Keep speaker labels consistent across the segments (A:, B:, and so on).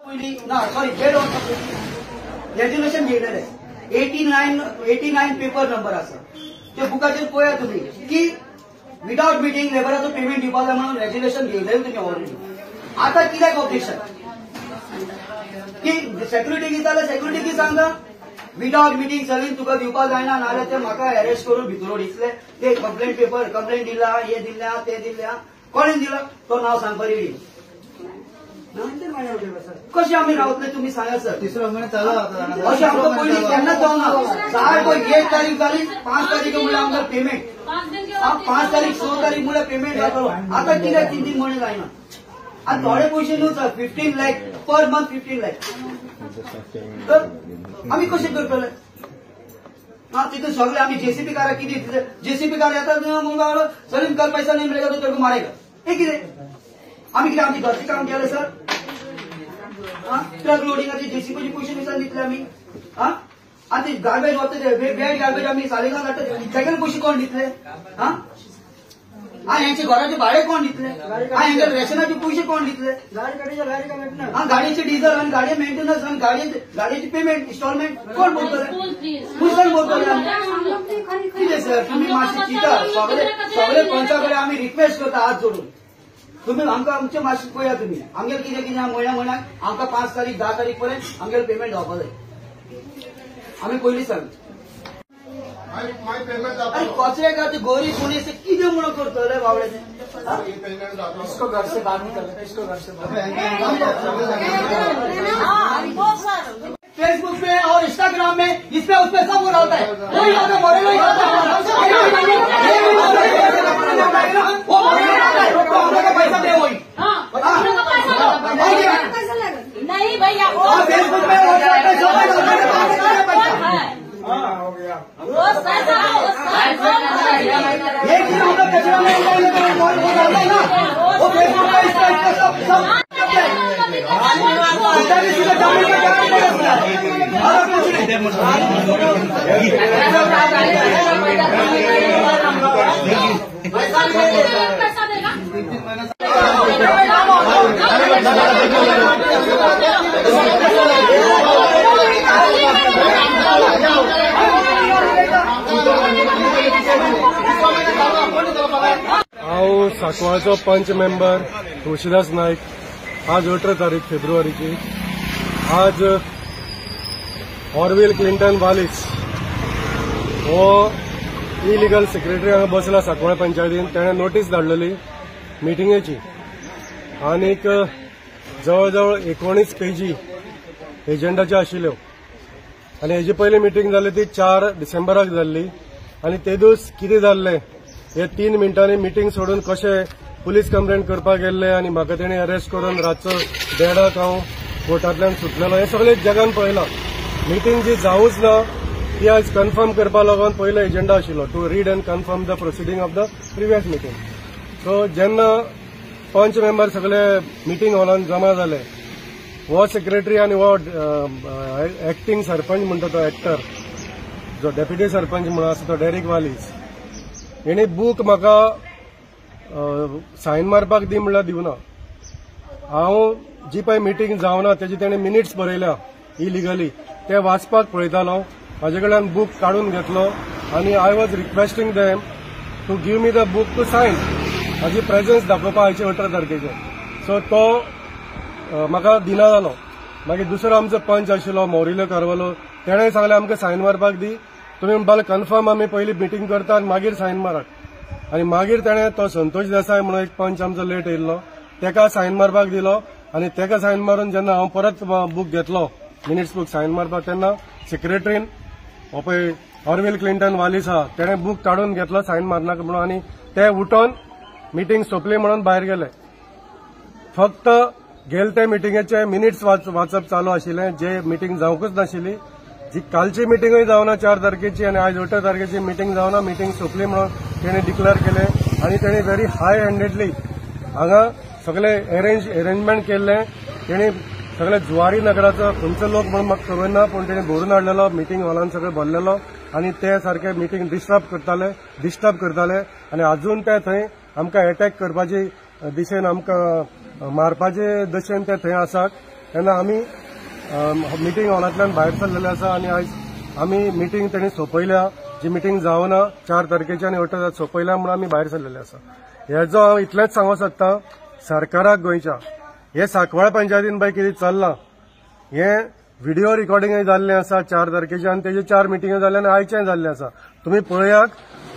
A: ना sorry resolution घेतलेले 89 paper number आसा त्या बुकाचेर पळया तुम्ही की विदाउट मिटींग लेबराचो पेमेंट दिवपाक जाय म्हणून रेजोल्युशन घेतलें तुम्ही ऑलरेडी. आता कित्याक ऑब्जेक्शन की सेक्युरिटी दिताले सेक्युरिटी की सांगा विदाउट मिटींग सगळी तुका दिवपाक जायना नाल्यार ते म्हाका अरेस्ट करून भितर उडयतले ते कंप्लेंट दिला हे दिल्या ते दिल्या कोणे दिला तो नाव सांगपा रेडी कशें आमी रावतले तुम्ही सांगा सर.
B: तिसरो महिना चालू जाता
A: अशें आमकां पयलीं केन्नाच जावना सारको 1 तारीख जाली 5 तारीख म्हणल्यार आमकां पेमेंट 5 तारीख 6 तारीख म्हणल्यार पेमेंट जातलो. आतां कित्याक 3 म्हयने जायना आनी थोडे पयशे न्हू sir 15 lakh per month 15 lakh तर आमी कशें करतले. तिथून सगळे आम्ही जेसीबी कार किती जेसीबी कार येतात सलीम कर पैसा नहीं मिलेगा तो तेरे को मारेगा हे किती आम्ही किती आमची घरचे काम केलं सर. ट्रक लोडिंगाचे जेसीबीचे पैसे दिसान दितले आम्ही आणि ते गार्बेज वता बेड गार्बेज आम्ही सालेगांव धाडटा तेगे पैसे कोण दितले यांचे घराचे भाडे कोण दितले यांचे रेशनाचे पैसे कोण दितले गाडीचे डिझेल आणि गाडी मेंटेनन्स आणि गाडीची पेमेंट इन्स्टॉलमेंट कोण बोलतले मुसलमान बोलतले कितें सर तुम्ही मातशें चिंता सगळे पंचाकडे आम्ही रिक्वेस्ट करता हात जोडून तुम्ही आमकां आमचे मातशें पळया तुम्ही आमगेर कितें म्हयन्याक आमकां 5 तारीख 10 तारीख पर्यंत आमगेर पेमेंट जावपा जाय आमी पयलीं सांग अरे कचरे का गोरी कोणी से कितें म्हणून करतले बावड्याचे इसको घर से बाहर निकल इसको घर से फेसबुक पे और इंस्टाग्राम में इस पे उस पे सब हो रहा है वही आता मॉडल वही पैसा दे वही
C: नहीं भैया
A: फेसबुक पे हो गया एक दिन हम लोग कचरा में वो फेसबुक पे इसका सब
D: हांव सांकवाळचो पंच मेंबर तुळशीदास नायक. आज 18 तारीख फेब्रुवारीची आज ऑरविल क्लिंटन वालीस हो इलिगल सेक्रेटरी हांगा बसला सांकवाळ पंचायतीन. ताणें नोटीस धाडलेली मिटिंगेची आनीक जवळ जवळ 19 पेजी एजेंडाच्यो आशिल्ल्यो आनी हेजी पयली मिटींग जाली ती 4 डिसेंबराक जाल्ली आनी ते दीस कितें जाल्लें हे 3 मिनटांनी मिटींग सोडून कशें पुलीस कंप्लेंट करपाक गेल्ले आनी म्हाका तेणी अरेस्ट करून रातचो 1:30 हांव कोर्टांतल्यान सुटलेलो हे सगळे जगान पळयलां. मिटींग जी जावूच ना ती आज कन्फर्म करपा लागून पयलो एजेंडा आशिल्लो to read and confirm the proceeding of the previous meeting. सो जेन्ना पंच मेंबर सगळे मिटींग हॉलांत जमा जाले हो सेक्रेटरी आनी हो एक्टींग सरपंच म्हणटा तो एक्टर जो डेप्युटी सरपंच म्हणून आसा तो डेरिक वालीस हेणी बूक म्हाका सायन मारपाक दी म्हणल्यार दिवना. हांव जी पळय मिटींग जावना तेजी तेणें मिनिट्स बरयल्या इलिगली ते वाचपाक पळयतालो. म्हाजे कडल्यान बूक काडून घेतलो आनी I was requesting them to give me the book to sign म्हाजी प्रेझन्स दाखोवपा आयचे 18 तारखेचे. सो तो म्हाका दिना जालो. मागीर दुसरो आमचो पंच आशिल्लो मोरिल्यो कारवालो तेणें सांगलें आमकां सायन मारपाक दी तुमी म्हणपाक कन्फर्म आमी पयलीं मिटींग करता आनी मागीर सायन मारात आनी मागीर तेणें तो संतोष देसाय म्हणून एक पंच आमचो लेट येयल्लो तेका सायन मारपाक दिलो आनी तेका सायन मारून जेन्ना हांव परत बूक घेतलो मिनिट्स बूक सायन मारपाक तेन्ना सेक्रेटरीन हो पळय ऑरविल क्लिंटन वालीस आहा तेणें बूक काडून घेतलो सायन मारनाका म्हणून आनी ते उठोन मिटींग सोंपली म्हणून भायर गेले. फक्त गेल ते मिटींगेचे मिनिट्स वाचप चालू आशिल्लें जे मिटींग जावंकूच नाशिल्ली. जी कालची मिटींगूय जावना 4 तारखेची आनी आज 18 तारखेची मिटींग जावना मिटींग सोंपली म्हणून तेणें डिक्लेअर केले आनी तेणें व्हेरी हाय हँडेडली हांगा सगळे अरेंजमेंट केल्लें. तेणी सगळे जुवारी नगराचो खंयचो लोक म्हणून म्हाका खबर ना पूण तेणें भरून हाडलेलो मिटींग हॉलांत सगळे भरलेलो आनी ते सारखे मिटींग डिस्टर्ब करताले आनी अजून ते थंय आमकां अटॅक करपाचे दिशेन आमकां मारपाचे दशेन ते थंय आसात. तेन्ना आमी मिटींग हॉलांतल्यान भायर सरलेले आसा आनी आयज आमी मिटींग तेणी सोंपयल्या. जी मिटींग जावना 4 तारखेची आनी 8 तारखेची सोंपयल्या म्हणून आमी भायर सरलेले आसा. हेजो हांव इतलेंच सांगूंक सोदतां सरकाराक गोंयच्या हे सांकवाळ पंचायतीन पळय कितें चल्लां हे व्हिडिओ रिकॉर्डिंगय जाल्लें आसा 4 तारखेचे आनी तेजे 4 मिटींग जाल्ले आनी आयचें जाल्लें आसा. तुमी पळयात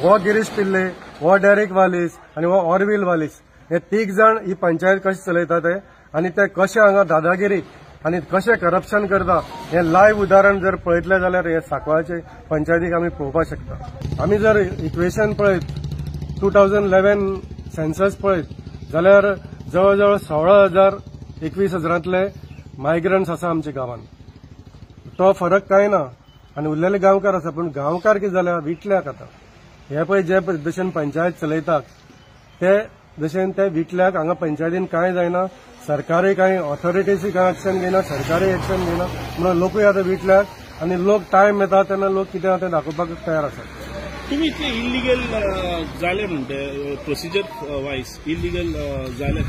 D: हो गिरीश पिल्ले, हो डेरेक वालीस आनी हो ऑरवील वालीस हे 3 जाण ही पंचायत कशी चलयता ते आनी ते कशे हांगा दादागिरी आनी कशें करप्शन करता हे लायव्ह उदाहरण जर पळयतले जाल्यार हे सांकवाळचे पंचायतीक आमी पळोवपाक शकता. आमी जर इक्वेशन पळयत 2011 सेन्सस पळयत जाल्यार जवळ जवळ 16,000-21,000तले मायग्रंट्स आसा आमच्या गांवांत. तो फरक कांय ना आनी उरलेले गांवकार आसा पूण गांवकार कितें जाल्या विटल्याक आतां हे पळय जे भशेन पंचायत चलयतात ते भशेन ते विटल्याक हांगा पंचायतीन कांय जायना. सरकारूय कांय ऑथॉरिटीजूय कांय एक्शन घेयना, सरकारूय एक्शन घेयना म्हणून लोकूय आतां विटल्याक आनी लोक टायम येता तेन्ना लोक कितें आहा तें दाखोवपाक तयार आसात.
B: तुम्ही इतले इलिगल जाले म्हणते प्रोसिजर वायज इलिगल जाले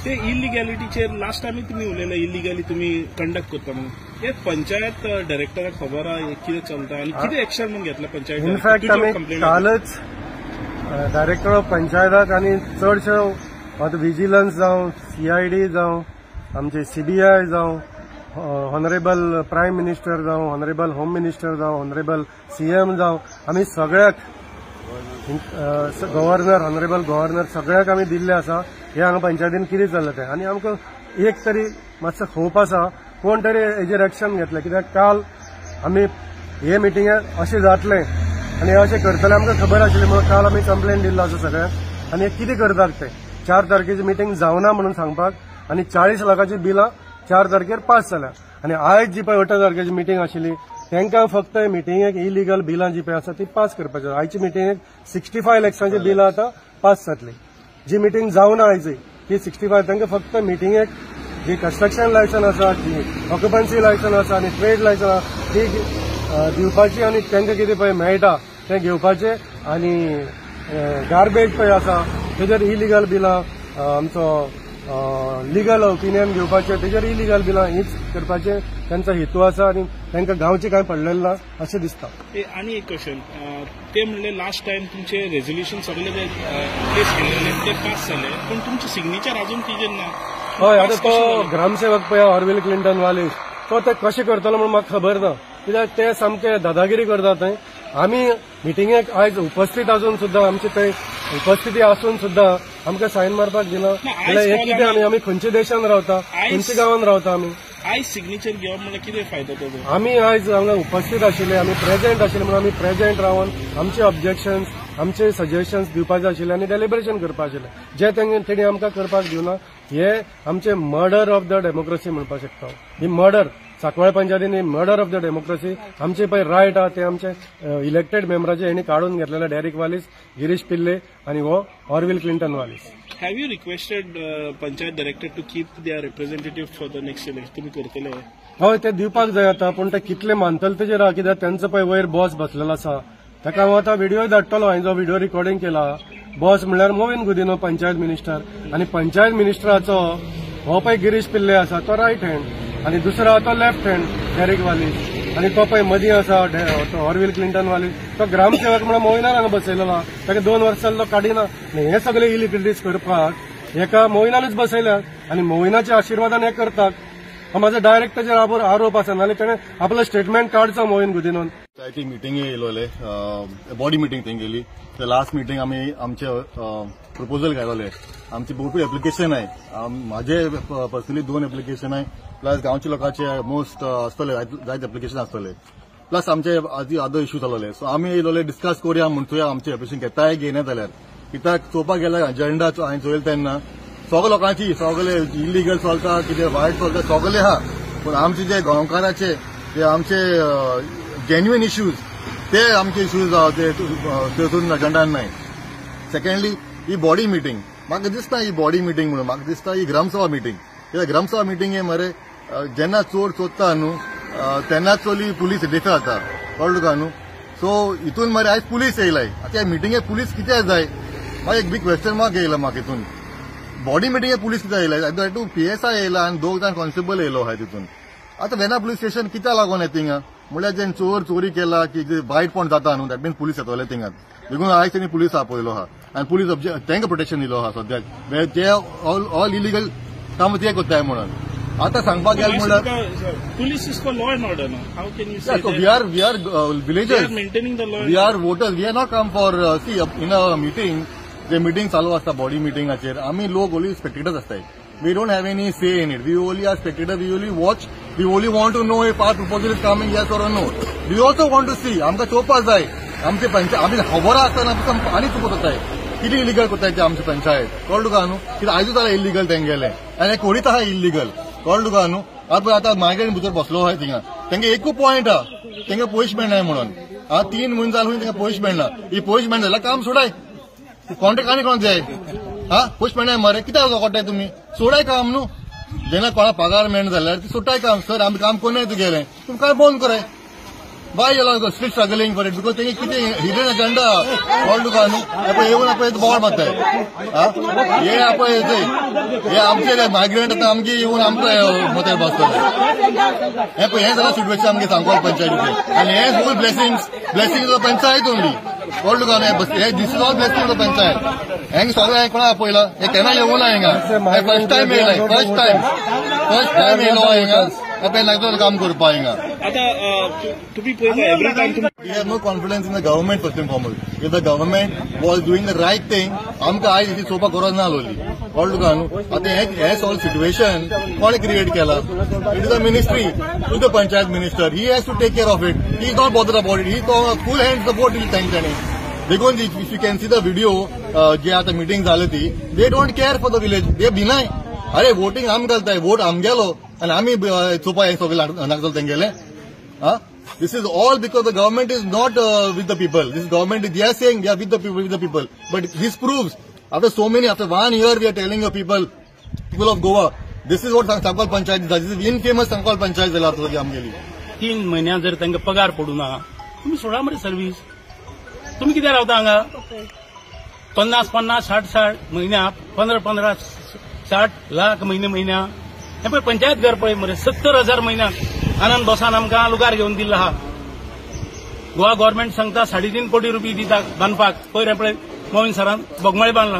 B: ते इलिगॅलिटीचेर लास्ट टायम तुम्ही उलयले इलिगली तुम्ही कंडक्ट करता म्हणून हे पंचायत डायरेक्टराक खबर आहा कितें चलता आनी कितें एक्शन म्हणून घेतला पंचायत.
D: इनफॅक्ट आमी कालच डायरेक्टर ऑफ पंचायताक आनी चडश्यो आतां विजिलन्स जावं CID जावं आमचे CBI जावं ऑनरेबल प्रायम मिनिस्टर जावं ऑनरेबल होम मिनिस्टर जावं ऑनरेबल CM जावं आमी सगळ्याक गव्हर्नर ऑनरेबल गव्हर्नर सगळ्याक आमी दिल्ले आसा हे हांगा पंचायतीन कितें चल्लां तें आनी आमकां एक तरी मातसो होप आसा कोण तरी हेजेर एक्शन घेतलें कित्याक काल आमी हे मिटिंगेक अशें जातलें आनी अशें करतले आमकां खबर आशिल्ली म्हणून काल आमी कंप्लेन दिल्लो आसा सगळ्यांक आनी कितें करतात ते 4 तारखेची मिटींग जावना म्हणून सांगपाक आनी 40 लाखाची बिलां 4 तारखेर पास जाल्या आनी आयज जी पळय 8 तारखेची मिटींग आशिल्ली तांकां फक्त मिटींगेक इलिगल बिलां जी पळय आसा ती पास करपाची. आयची मिटींगेक 65 लॅक्सांची बिलां आतां पास जातली. जी मिटींग जावना आयज ती 65 तांकां फक्त मिटींगेक जी कन्स्ट्रक्शन लायसन आसा जी ऑक्युपन्सी लायसन आसा आनी ट्रेड लायसन आसा ती दिवपाची आनी तांकां कितें पळय मेळटा तें घेवपाचें आनी गार्बेज पळय आसा तेजेर इलिगल बिलां आमचो लिगल ओपिनियन घेवपाचें तेजेर इलिगल बिलां हीच करपाचें तांचो हेतू आसा आनी तांकां गांवचें कांय पडलेलें ना अशें दिसता.
B: आनी एक क्वेश्चन ते म्हणले लास्ट टायम तुमचे रेझोल्युशन सगळे जे प्लेस केलेले ते पास जाले पण तुमचे सिग्नेचर अजून तिजेर ना.
D: हय आतां तो ग्रामसेवक पळय ऑरवील क्लिंटन वालीस तो ते कशें करतलो म्हणून म्हाका खबर ना कित्याक ते सामके दादागिरी करतात थंय. आमी मिटींगेक आयज उपस्थित आसून सुद्दां आमचे थंय उपस्थिती आसून सुद्दां आमकां सायन मारपाक दिना जाल्यार हे कितें आमी खंयच्या देशांत रावता खंयच्या गांवांत रावता आमी
B: आयज सिग्नेचर घेवप म्हणल्यार कितें फायदो ताचो.
D: आमी आयज हांगा उपस्थित आशिल्ले आमी प्रेजेंट आशिल्ले म्हणून आमी प्रेजेंट रावन आमचे ऑब्जेक्शन्स आमचे सजेशन्स दिवपाचे आशिल्ले आनी डेलिब्रेशन करपाक आशिल्लें जे तेणी आमकां करपाक दिवना. हे आमचे मर्डर ऑफ द डेमोक्रेसी म्हणपाक शकता. ही मर्डर सांकवाळ पंचायतीन ही मर्डर ऑफ द डेमोक्रेसी आमचे पळय रायट आहा ते आमचे इलेक्टेड मेंबराचे हेणी काडून घेतलेले डेरेक वालीस गिरीश पिल्ले आनी हो Orville Clinton Wallace.
B: Have you requested panchayat director to keep their representative for the next election तुम्ही करतले.
D: हय ते दिवपाक जाय आतां पूण ते कितले मानतले तेजेर आहा कित्याक तेंचो पळय वयर बॉस बसलेलो आसा ताका हांव आतां व्हिडिओ धाडटलो हांवें जो व्हिडिओ रिकॉर्डिंग केला. बॉस म्हणल्यार मोविन गुदिनो पंचायत मिनिस्टर आनी पंचायत मिनिस्टराचो हो पळय गिरीश पिल्ले आसा तो रायट हँड आनी दुसरो आहा तो लेफ्ट हँड डेरेक वालीस आनी तो पळय मदीं आसा ऑरवील क्लिंटन वालीस तो ग्रामसेवक म्हणून मोविनान हांगा बसयलेलो ताका 2 वर्सां तो काडिना. हे सगळे इलिगलिटीज करपाक एका मोविनानूच बसयल्यात आनी मोविनाच्या आशिर्वादान हे करतात. म्हाजो डायरेक्ट ताचेर आरोप आसा नाल्यार ताणें आपलो स्टेटमेंट काडचो मोविन गुदिनोन.
E: ती मिटींग येयलोले बॉडी मिटींग तेंगेली ते लास्ट मिटींग आमी आमचे प्रपोजल घायलोले आमची भरपूर एप्लिकेशन आहे म्हाजे पर्सनली 2 एप्लिकेशन आहे प्लस गांवच्या लोकांचे मोस्ट आसतले जायते एप्लिकेशन आसतले प्लस आमचे अदर इश्यूज आसलोले. सो आमी येयलोले डिस्कस करूया म्हणटोया आमचे एप्लिकेशन घेताय घेयना जाल्यार कित्याक चोवपाक गेल्यार अजेंडा हांवें चोयले तेन्ना सगळे लोकांची सगळे इलिगल चलता कितें वायट चलता सगळे आहा पूण आमचे जे गोंयकाराचे ते आमचे जेन्युइन इश्यूज ते आमचे इश्यूज ते तेतून अजेंडान नाही. सेकंडली ही बॉडी मिटींग म्हाका दिसता ही बॉडी मिटींग म्हणून म्हाका दिसता ही ग्रामसभा मिटींग कित्याक ग्रामसभा मिटींग हे मरे जेन्ना चोर चोरता न्हू तेन्नाच चोली पुलीस डिफे जाता कळ्ळो तुका न्हू. सो हितून मरे आयज पुलीस येयलाय आतां ह्या मिटींगेक पुलीस कित्याक जाय म्हाका एक बीग क्वेश्चन मार्क येयला म्हाका हितून बॉडी मिटींग पुलीस कित्याक येयला तूं PSI येयला आनी 2 जाण कॉन्स्टेबल येयलो आहाय तितून. आतां वेना पुलीस स्टेशन कित्याक लागून येता थिंगा म्हळ्यार जे चोरी केला की जे वायट पण जाता न्हू दॅट मीन्स पुलीस येतले थिंगात देखून आयज तेणी पुलीस आपयलो आहा आनी पुलीस तांकां प्रोटेक्शन दिलो आहा सद्याक ते ऑल इलिगल काम ते कोत्ताय म्हणून. आता सांगपाक गेले म्हणल्यार
B: police is for law and order no how can you say
E: we are villagers
B: maintaining the law
E: we are voters we are not come for see in a meeting जे meeting चालू आसता बॉडी मिटींगाचेर आमी लोक only spectators आसताय. We don't have any say in it. We only are spectators. We only watch. We only want to know if our proposal is coming yes or no. We also want to see. आमकां चोवपाक जाय आमचे पंचायत आमी खबर आसतना आनी चुकत जाय कितें इलिगल कोत्ताय ते आमचे पंचायत कळ्ळें तुका न्हू कितें आयजूच जाल्यार इलिगल तेंगेलें आनी कोडीत आहा इलिगल कळ्ळें तुका न्हू. आतां मायग्रेंट भितर बसलो आहाय थिंगा तेंगे एकूच पॉयंट आहा तेंगे पयशे मेळनाय म्हणून 3 म्हयने जाले तेंगे पयशे मेळना. ही पयशे मेळना जाल्यार काम सोडाय कॉन्ट्रॅक्ट आनी कोण जाय पयशे मेळनाय मरे कित्याक कोट्टाय तुमी सोडाय काम न्हू. जेन्ना कोणा पगार मेळना जाल्यार ती सोडटाय काम सर आमी काम कोन्नाय तुगेलें तुमी काय बंद कराय. Why you are still struggling for it? Because किती hidden agenda कळ्ळें तुका न्हू. आपण येवन आपण बोवाळ मारताय हे आपण हे आमचे मायग्रेंट आतां आमगे येवन आमकां मतार बसतले हे जाल्यार सिट्युएशन आमगे सांगपाक पंचायतीचे आनी हे full blessing of panchayat only कळ्ळें तुका न्हू. हे this is all blessing of panchayat हेंग सगळें कोणा आपयला हे केन्ना येवना हिंगा फर्स्ट टायम येयलाय फर्स्ट टायम येयलो हिंगा आपण लागतो काम करपा हिंगा.
B: आता तुम्ही पळयता every time
E: We have no confidence in the government first and foremost. If the government was doing the right thing, आमकां आयज इतली चोवपाक गरज ना आसलोली कळ्ळें तुका न्हू. आतां हे सॉल सिट्युएशन कोणे क्रिएट केला it is the ministry to the panchayat minister he has to take care of it. He is not bother about it. He full hand support दिली तेंच्यांनी देखून if you can see the video जे आतां मिटींग जाली ती they don't care for the village. ते भिनाय अरे वोटींग आमी घालताय वोट आमगेलो आनी आमी चोवपा हे सगळे नागजल तेंगेले. This is all because the government is not with the people. This government is, they are saying they are with the people. But this proves, after 1 year we are telling the people of Goa, this is what Sankalp Panchayat is. This is infamous Sankalp Panchayat झाला होता आमगेली.
F: 3 महिन्यात जर तांकां पगार पडू ना तुम्ही सोडा मरे सर्व्हिस. तुम्ही कित्याक रावता हांगा 50-50 60 महिन्याक 15-15 60 लाख महिन्या हे पळय पंचायत घर पळय मरे 70,000 महिन्याक आनंद बसान आमकां लुगार घेवन दिल्लो आहा. गोवा गव्हर्नमेंट सांगता 3.5 कोटी रुपये दिता बांदपाक पयर पळय मोहीन सरान बोगमाळी बांदला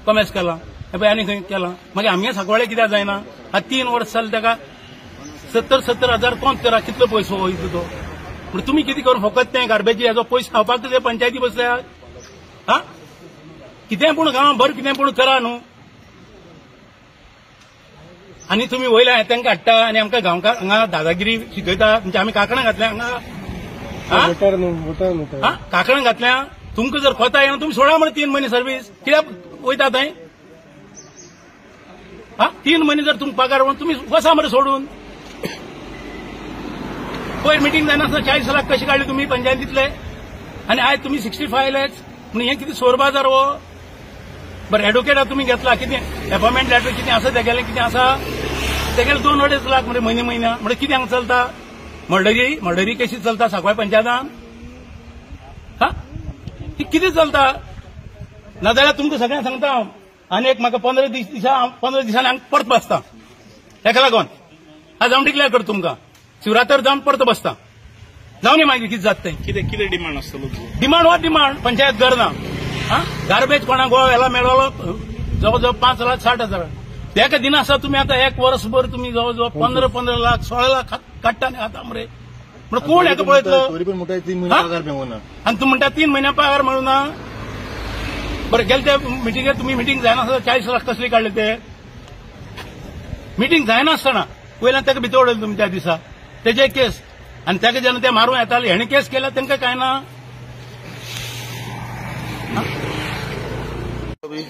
F: कमेस केला हे पळय आनी खंय केला मागीर आमगे सांकवाळे कित्याक जायना. 3 वर्स जाले ताका 70,000 कोंत करा कितलो पयसो वयता तो. पूण तुमी कितें करून फकत तें गार्बेजी हेजो पयसो खावपाक तुजे पंचायती बसल्या कितेंय पूण गांवां बरें कितेंय पूण करा न्हू. आनी तुमी वयल्या तांकां हाडटा आनी आमकां गांवकार हांगा दादागिरी शिकयता म्हणजे आमी कांकणां घातल्या हांगा कांकणां घातल्या तुमकां जर कोता येना तुमी सोडा मरे 3 महिने सर्व्हिस कित्याक वयता थंय 3 महिने जर तुमकां पगार तुमी वसा मरे सोडून. पयर मिटींग जायनासतना 40 लाख कशे काडले तुमी पंचायतींतले आनी आयज तुमी 65 लॅक्स म्हणजे हे कितें सोर बाजार हो. बरं एडवोकेटा तुम्ही घेतला कितें अपॉइंटमेंट लेटर कितें आसा तेगेलें कितें आसा तेगेले 2-2.5 लाख म्हणजे म्हयन्या म्हणजे कितें हांगा चलता मर्डरी केसी चलता सांकवाळ पंचायतान ती कितें चलता. नाजाल्यार तुमकां सगळ्यांक सांगता हांव आनी एक म्हाका 15 दिसांनी हांगा परत बसता हेका लागून आज हांव डिक्लेअर करता तुमकां शिवरात्र जावन परत बसता जावन न्ही मागीर कितें जाता तें.
B: कितें डिमांड आसतलो
F: डिमांड हो डिमांड पंचायत करना गार्बेज कोणाक गोवा व्हेला मेळलो जवळ 5,60,000 तेका दिनासा तुमी आतां 1 वर्सभर तुमी जवळ 15 लाख 16 लाख काडटा आनी खाता मरे म्हणजे कोण हेका पळयतलो. आनी तूं म्हणटा 3 महिन्या पगार मेळूना. बरें गेले ते मिटींगेर तुमी मिटींग जायनासतना 40 लाख कसले काडले ते मिटींग जायनासतना वयल्यान तेका भितर उडयले तुमी त्या दिसा तेजे केस आनी तेका जेन्ना ते मारूं येताले हेणे केस केल्या तांकां कांय ना.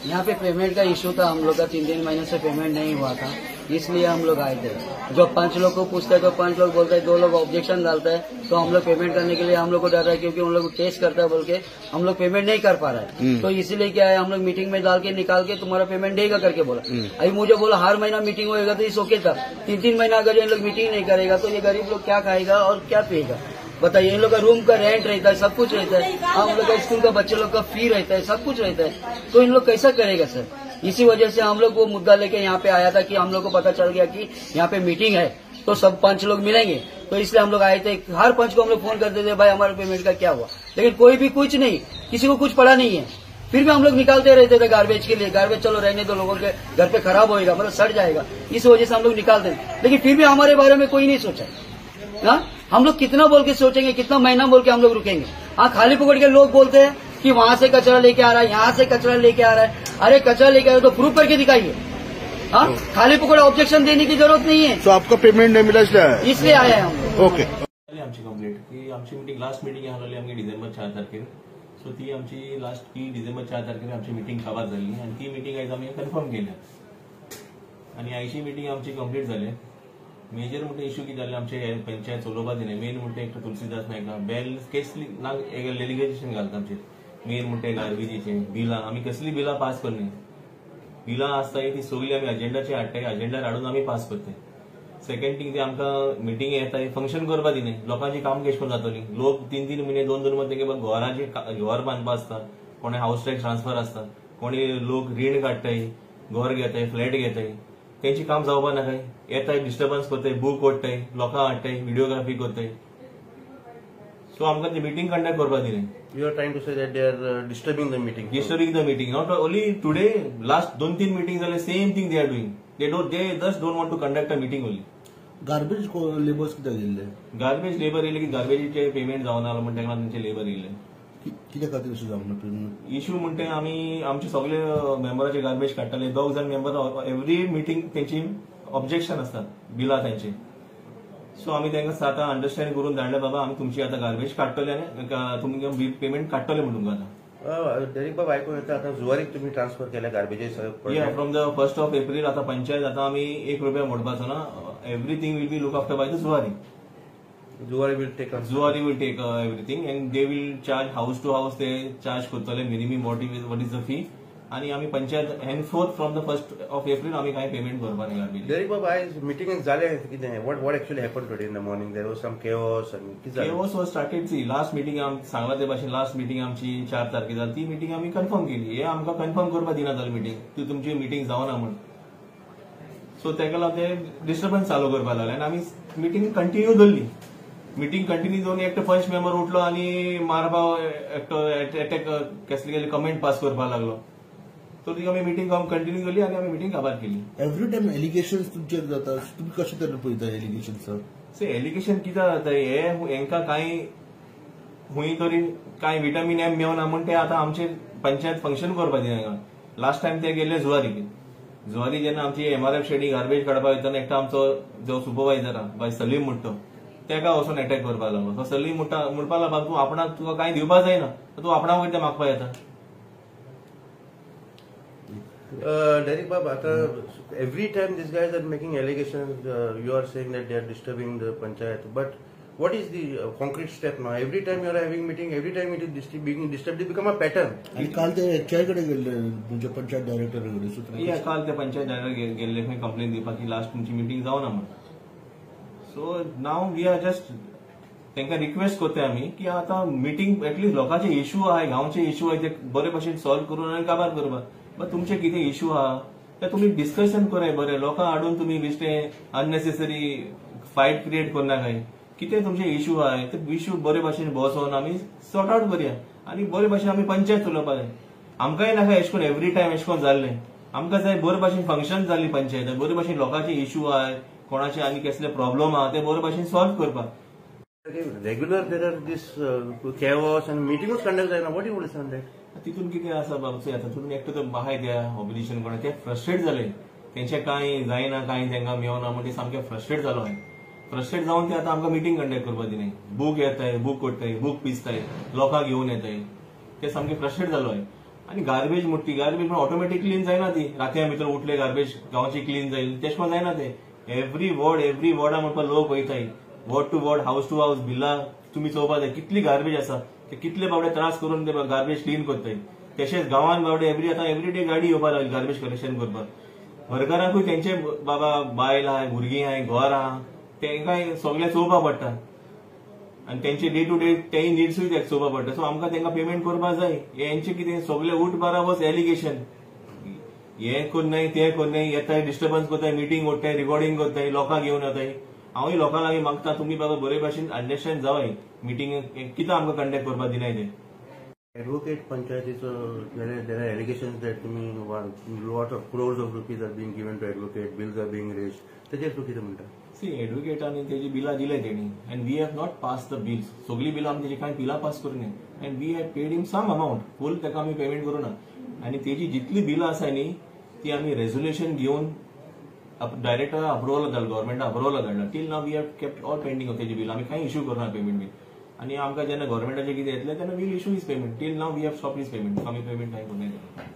A: यहाँ पे पेमेंट का इशू था हम लोग का 3 महीने से पेमेंट नहीं हुआ था इसलिए हम लोग आए थे. जो 5 लोग को पूछते हैं तो 5 लोग बोलते हैं 2 लोग ऑब्जेक्शन डालते हैं तो हम लोग पेमेंट करने के लिए हम लोग को डर रहा है क्योंकि उन लोग टेस्ट करता है बोल के हम लोग पेमेंट नहीं कर पा रहे हैं. तो इसीलिए क्या है हम लोग मीटिंग में डाल के निकाल के तुम्हारा पेमेंट देगा करके बोला. अभी मुझे बोला हर महीना मीटिंग होएगा तो इस ओके था 3 महीना अगर ये लोग मीटिंग नहीं करेगा तो ये गरीब लोग क्या खाएगा और क्या पिएगा बताइए. इन लोग का रूम का रेंट रहता है सब कुछ रहता है हम लोग का स्कूल का बच्चे लोग का फी रहता है सब कुछ रहता है तो इन लोग कैसा करेगा सर. इसी वजह से हम लोग वो मुद्दा लेके यहाँ पे आया था कि हम लोग को पता चल गया कि यहाँ पे मीटिंग है तो सब पंच लोग मिलेंगे, तो इसलिए हम लोग आए थे। हर पंच को हम लोग फोन करते थे, भाई हमारे पेमेंट का क्या हुआ, लेकिन कोई भी कुछ नहीं, किसी को कुछ पड़ा नहीं है। फिर भी हम लोग निकालते रहते थे गार्बेज के लिए, गार्बेज चलो रहने दो, लोगों के घर पे खराब होएगा, मतलब सड़ जाएगा, इस वजह से हम लोग निकालते थे। लेकिन फिर भी हमारे बारे में कोई नहीं सोचा। हाँ, हम लोग कितना बोल के सोचेंगे, कितना महीना बोल के हम लोग रुकेंगे। हाँ, खाली पकड़ के लोग बोलते हैं कि वहां से कचरा लेके आ रहा है, यहाँ से कचरा लेके आ रहा है। अरे कचरा लेके आ रहा है तो प्रूफ करके दिखाइए। हाँ, खाली पकड़ ऑब्जेक्शन देने की जरूरत नहीं है।
G: तो आपका पेमेंट नहीं मिला
A: इसलिए आया है हम लोग।
G: ओके।
H: आमची कंप्लीट की आमची मिटींग लास्ट मिटींग आसली आमची डिसेंबर 4 तारखेर, सो ती आमची लास्ट की डिसेंबर 4 तारखेर आमची मिटींग काबार जाल्ली आनी ती मिटींग आयज आमी कन्फर्म केल्या आनी आयची मिटींग आमची कंप्लीट जाली। मेजर मोठे इश्यू कितें जाले आमचे पंचायत चलोवपा दिले। मेन म्हणटे एक तुलसीदास नायका बेल केसली डेलिगेशन घालता आमचे। मेन म्हणटे गार्बेजीचे बिलां, आमी कसली बिलां पास करनी, बिलां आसताय ती सगळी आमी अजेंडाचेर हाडटाय, अजेंडार हाडून आमी पास करताय। सेकंड थिंग ते आमकां मिटींग येताय फंक्शन करपा दिले, लोकांची काम कशें करून जातली। लोक 3-3 म्हयने 2-2 म्हयने तेंगे घराचे घर बांदपा आसता, कोणे हाऊस टॅक्स ट्रान्सफर आसता, कोणी लोक रीण काडटाय, घर घेताय, फ्लॅट घेताय, तेंची काम जावपा नाकाय। येताय डिस्टर्बन्स करताय, बूक ओडटाय, लोकां हाडटाय, व्हिडिओग्राफी करताय। सो आमकां ती मिटींग कंडक्ट करपा दिले।
G: You are trying to say that they are disturbing the meeting.
H: Disturbing the meeting. Not only today, last 2-3 meetings are the same thing they are doing. They just don't want to conduct a meeting only.
G: Garbage labours कित्याक येयल्ले?
H: Garbage labour येयले की गार्बेजीचे payment जावना जालो म्हणटा तेन्ना तेंचे labour येयले।
G: कित्या खातीर अशें जावना पेमेंट?
H: इश्यू म्हणटे आमी आमचे सगळे मेंबराचे गार्बेज काडटाले, 2 जाण मेंबर एवरी मिटींग तेंची ऑब्जेक्शन आसता बिलां तेंचे। सो आमी तांकां आतां अंडरस्टँड करून धाडले, बाबा आमी तुमची आतां गार्बेज काडटले आनी तुमकां पेमेंट काडटले म्हणून तुमकां आतां।
G: डेरेक बाबा आयकून येता आतां जुवारीक तुमी ट्रान्सफर केल्या garbages?
H: From the 1st of April आतां पंचायत आतां आमी 1 रुपया मोडपाचो ना, everything will be look after by the Zuari.
G: Zuari will take
H: everything and they will charge house to house, ते चार्ज करतले minimum what is the fee. आणि आम्ही panchayat henceforth from the 1st of April आम्ही काय पेमेंट करपा नाही गार्बेज.
G: डेरेक बाबा आयज मिटींग जाले कितें, what actually happen today in the morning? There was some chaos आनी कितें जालें?
H: Chaos was started. See last meeting सांगला ते भाशेन लास्ट मिटींग आमची 4 तारखेर जाली, ती मिटींग आम्ही कन्फर्म केली. हे आमकां कन्फर्म करपा दिना जाली मिटींग, ती तुमची मिटींग जावना म्हणून. सो तेका लागून ते डिस्टर्बन्स चालू करपा लागले आनी आमी मिटींग कंटिन्यू दवरली. मिटींग कंटिन्यू दवरून एकटो पंच मेंबर उठलो आनी मारपा एकटो अटॅक कसले गेले कमेंट पास करपा लागलो. तो ती आमी मिटींग कंटिन्यू केली आनी आमी मिटींग काबार केली.
G: एवरी टाइम एलिगेशन्स तुमचेर जाता, तुमी कशे तरेन पळयता एलिगेशन्स?
H: से एलिगेशन कितें जाता, हे हेंकां कांय हुंय तरी कांय विटामीन एम मेवना म्हूण ते आतां आमचे पंचायत फंक्शन करपा दिना. लास्ट टायम ते गेले जुवारी जेन्ना आमची MRF शेडी गार्बेज काडपाक वयतना एकटो आमचो जो सुपरवायझर आहा बाय सलीम म्हणटो, तेका वचून अटॅक करपा लागलो. तो सलीम म्हणपा लागलो तूं आपणाक तुका कांय दिवपा जायना, तूं आपणाक कितें मागपा येता.
G: Derek Bab, every time these guys are making allegations, you are saying that they are disturbing the panchayat. But what is the concrete step now? Every time you are having meeting, every time it is being disturbed, it become a pattern. आणि काल ते HI गेले तुमच्या panchayat director
H: काल ते panchayat director गेल्ले खंय complain दिवपाक की लास्ट तुमची मिटींग जावना म्हणून. So now we are just तांकां रिक्वेस्ट करता आमी की आतां मिटींग एटलीस्ट लोकांचे इश्यू आहाय, गांवचे इश्यू आहाय ते बरे भशेन सॉल्व करून आनी काबार करपा. पण तुमचे कितें इश्यू आहा ते तुमी डिस्कशन कराय बरें. लोकां हाडून तुमी बेश्टे अननेसेसरी फायट क्रिएट करनाकाय. कितें तुमचे इश्यू आहाय ते इश्यू बरे भशेन बसोवन आमी सॉर्ट आउट करया आनी बरे भशेन आमी पंचायत चलोवपा जाय. आमकांय नाका एश कोन्न एवरी टायम एश कोन्न जाल्लें. आमकां जाय बरे भशेन फंक्शन जाल्ली पंचायत, बरे भशेन लोकांचे इश्यू आहाय, कोणाचे आनी कसले प्रॉब्लेम आहा ते बरे भशेन सॉल्व करपाक.
G: Regular there are this chaos आनी मिटींगूच कंडक्ट जायना. What you would say on that?
H: तितून कितें आसा बाबा, आता तितून एकटो तो बाहाय द्या ऑपोजिशन कोणा ते फ्रस्ट्रेट जाले. तेंचे कांय जायना, कांय तांकां मेवना म्हणून ते सामके फ्रस्ट्रेट जालो हांवें. फ्रस्ट्रेट जावन ते आतां आमकां मिटींग कंडक्ट करपा दिनाय. बूक येताय, बूक कोडटाय, बूक पिसताय, लोकांक घेवन येताय. ते सामके फ्रस्ट्रेट जालो हांवें. आनी गार्बेज म्हणटी गार्बेज पण ऑटोमॅटीक क्लीन जायना ती. रातया भितर उठले गार्बेज गांवची क्लीन जाईल तेश कोन्न जायना ते. एवरी वॉर्डा म्हणपा लोक वयताय, ward to ward, house to house. बिलां तुमी चोवपा जाय कितली गार्बेज आसा. ते कितले बावडे त्रास करून ते गार्बेज क्लीन करताय. तशेंच गांवान बावडे एवरी डे गाडी येवपा लागली गार्बेज कलेक्शन करपाक. वर्करांकूय तेंचे बाबा बायल आहाय, भुरगीं आहाय, घर आहा, तेंकाय सगळे चोवपा पडटा आनी तेंचे डे टू डे तेय निड्सूय ते चोवपा पडटा. सो आमकां तेंकां पेमेंट करपा जाय. हेंचे कितें सगळे उठ बारा बस एलिगेशन. हे कोन्नाय ते कोन्नाय येताय डिस्टर्बन्स कोताय मीटिंग ओडटाय रिकॉर्डिंग कोत्ताय लोकांक घेवन येताय हांवूय लोकांक लागीं मागता तुमी बाबा बरे भाशेन अंडरस्टँड जावाय मीटिंग कित्याक आमकां कंडक्ट करपाक दिनाय ते
G: Advocate पंचायतीचो there are allegations that lot of crores of rupees are being given to advocate, bills are being raised. तेजेर तूं कितें म्हणटा?
H: सी एडवोकेटांनी तेजी बिलां दिले तेणी and we have not pass the bills सगळी बिलां आमी तेजी कांय बिलां पास करूं and we have paid him some amount full ताका आमी पेमेंट करूं ना आनी तेजी जितली बिलां आसा न्ही ती आमी रेझोल्युशन घेवन डायरेक्टर अप्रुवल घाल गव्हर्मेंटा अप्रुवल धाडला till now we have kept all pending तेजी बिल आमी कांय इश्यू करना पेमेंट बील आनी आमकां जेन्ना गव्हर्मेंटाचें कितें येतलें तेन्ना will issue is payment till now we have stop is payment आमी पेमेंट कांय करना